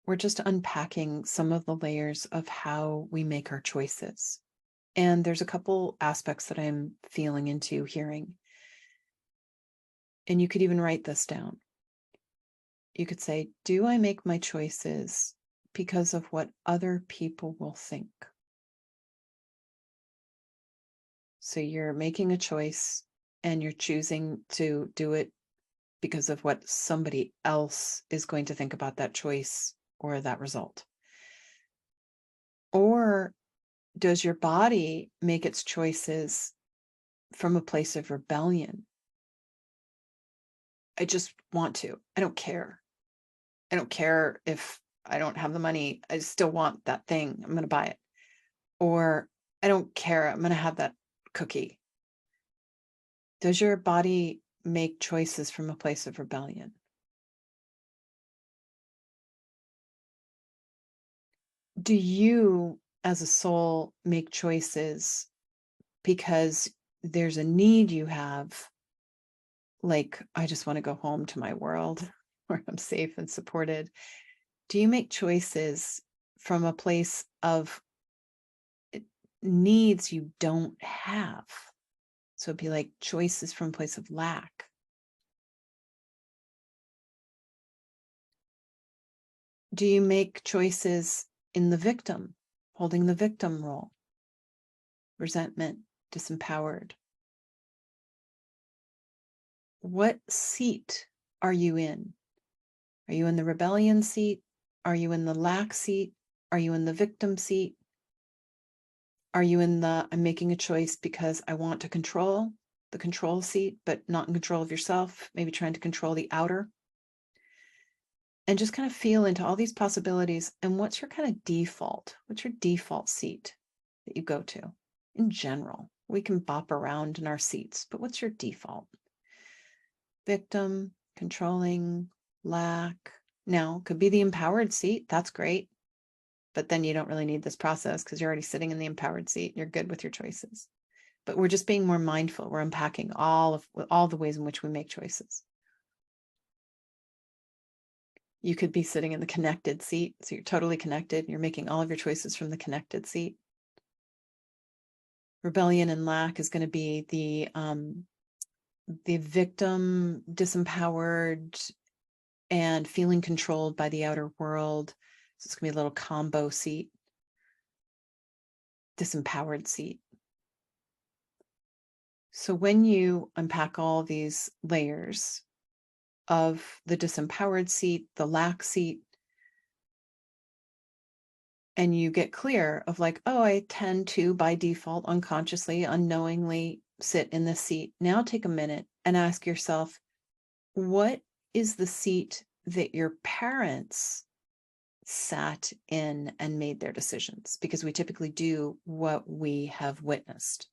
we're just unpacking some of the layers of how we make our choices. And there's a couple aspects that I'm feeling into hearing. And you could even write this down. You could say, do I make my choices because of what other people will think? So you're making a choice and you're choosing to do it because of what somebody else is going to think about that choice or that result. Or does your body make its choices from a place of rebellion? I just want to. I don't care. I don't care if I don't have the money. I still want that thing. I'm going to buy it. Or I don't care. I'm going to have that cookie. Does your body make choices from a place of rebellion? Do you, as a soul, make choices because there's a need you have? Like, I just want to go home to my world where I'm safe and supported. Do you make choices from a place of needs you don't have? So it'd be like choices from a place of lack. Do you make choices in the victim, holding the victim role? Resentment, disempowered. What seat are you in? Are you in the rebellion seat? Are you in the lack seat? Are you in the victim seat? Are you in the I'm making a choice because I want to control, the control seat, but not in control of yourself, maybe trying to control the outer? And just kind of feel into all these possibilities. And what's your kind of default? What's your default seat that you go to in general? We can bop around in our seats, but what's your default? Victim, controlling, lack. Now, could be the empowered seat. That's great. But then you don't really need this process because you're already sitting in the empowered seat. You're good with your choices. But we're just being more mindful. We're unpacking all the ways in which we make choices. You could be sitting in the connected seat. So you're totally connected. And you're making all of your choices from the connected seat. Rebellion and lack is going to be the victim, disempowered, and feeling controlled by the outer world. So it's going to be a little combo seat, disempowered seat. So when you unpack all these layers of the disempowered seat, the lack seat, and you get clear of like, oh, I tend to, by default, unconsciously, unknowingly sit in this seat. Now take a minute and ask yourself, what is the seat that your parents sat in and made their decisions? Because we typically do what we have witnessed.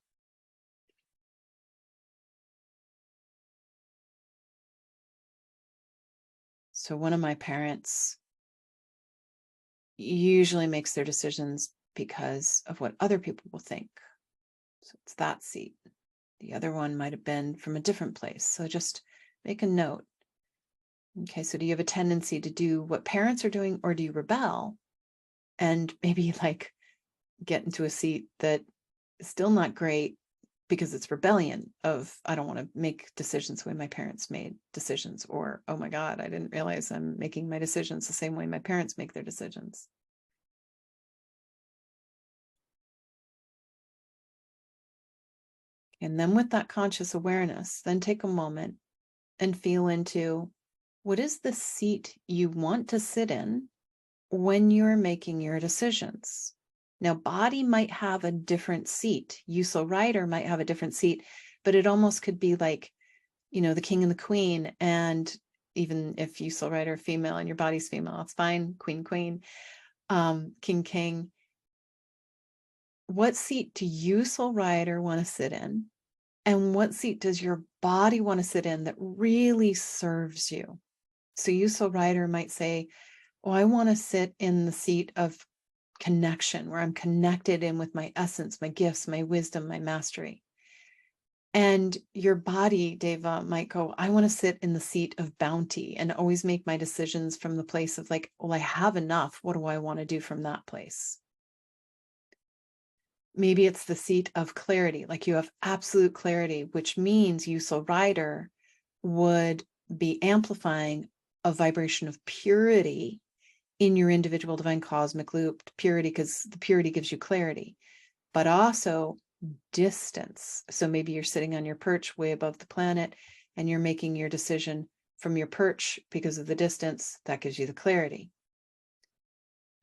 So one of my parents usually makes their decisions because of what other people will think. So it's that seat. The other one might have been from a different place. So just make a note. Okay, so do you have a tendency to do what parents are doing, or do you rebel and maybe like get into a seat that is still not great because it's rebellion of, I don't want to make decisions the way my parents made decisions, or, oh my God, I didn't realize I'm making my decisions the same way my parents make their decisions. And then with that conscious awareness, then take a moment and feel into, what is the seat you want to sit in when you're making your decisions? Now, body might have a different seat. You, so rider, might have a different seat, but it almost could be like, the king and the queen. And even if you, soul rider, female and your body's female, it's fine. Queen, queen, king, king. What seat do you, soul rider, want to sit in? And what seat does your body want to sit in that really serves you? So you, soul rider, might say, oh, I want to sit in the seat of connection, where I'm connected in with my essence, my gifts, my wisdom, my mastery. And your body, Deva, might go, I want to sit in the seat of bounty and always make my decisions from the place of like, well, I have enough. What do I want to do from that place? Maybe it's the seat of clarity, like you have absolute clarity, which means you, soul rider, would be amplifying a vibration of purity in your individual divine cosmic loop. Purity, because the purity gives you clarity, but also distance. So maybe you're sitting on your perch way above the planet and you're making your decision from your perch because of the distance. That gives you the clarity.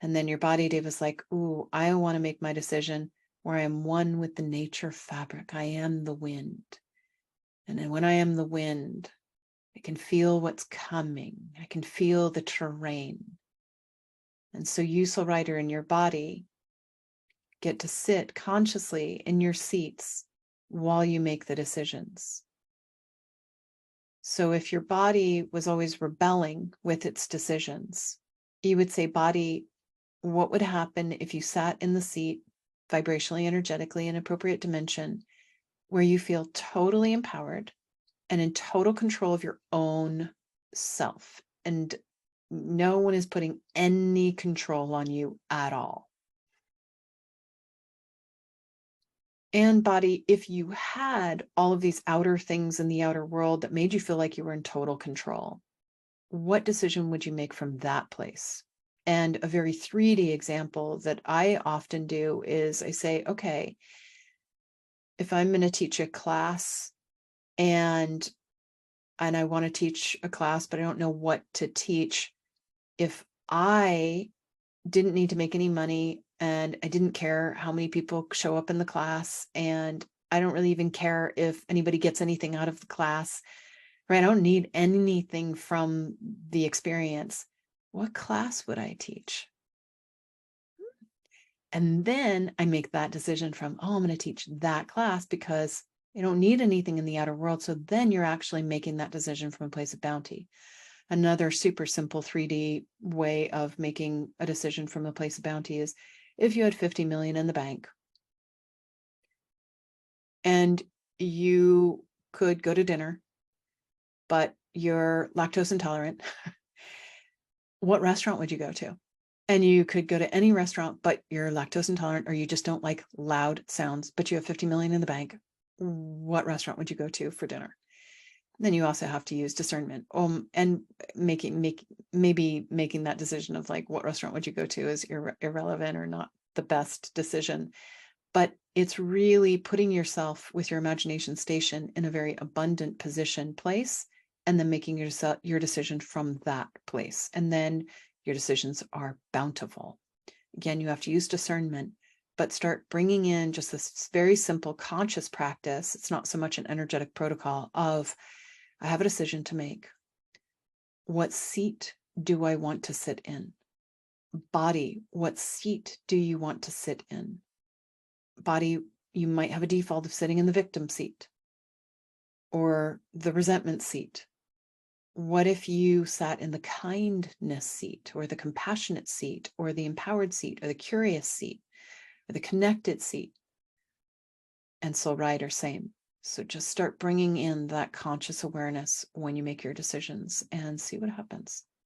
And then your body, Dave, is like, ooh, I want to make my decision where I am one with the nature fabric. I am the wind. And then when I am the wind, I can feel what's coming. I can feel the terrain. And so you, soul rider, in your body get to sit consciously in your seats while you make the decisions. So if your body was always rebelling with its decisions, you would say, body, what would happen if you sat in the seat vibrationally, energetically, in appropriate dimension, where you feel totally empowered and in total control of your own self, and no one is putting any control on you at all? And body, if you had all of these outer things in the outer world that made you feel like you were in total control, what decision would you make from that place? And a very 3D example that I often do is I say, okay, if I'm going to teach a class and I want to teach a class, but I don't know what to teach, if I didn't need to make any money and I didn't care how many people show up in the class, and I don't really even care if anybody gets anything out of the class, right? I don't need anything from the experience. What class would I teach? And then I make that decision from, oh, I'm going to teach that class because I don't need anything in the outer world. So then you're actually making that decision from a place of bounty. Another super simple 3D way of making a decision from a place of bounty is if you had 50 million in the bank and you could go to dinner, but you're lactose intolerant, what restaurant would you go to? And you could go to any restaurant, but you're lactose intolerant, or you just don't like loud sounds, but you have 50 million in the bank. What restaurant would you go to for dinner? Then you also have to use discernment, and maybe making that decision of like, what restaurant would you go to is irrelevant or not the best decision. But it's really putting yourself with your imagination station in a very abundant position place, and then making your decision from that place. And then your decisions are bountiful. Again, you have to use discernment, but start bringing in just this very simple conscious practice. It's not so much an energetic protocol of, I have a decision to make. What seat do I want to sit in? Body, what seat do you want to sit in? Body, you might have a default of sitting in the victim seat or the resentment seat. What if you sat in the kindness seat or the compassionate seat or the empowered seat or the curious seat or the connected seat? And soul rider, same. So just start bringing in that conscious awareness when you make your decisions and see what happens.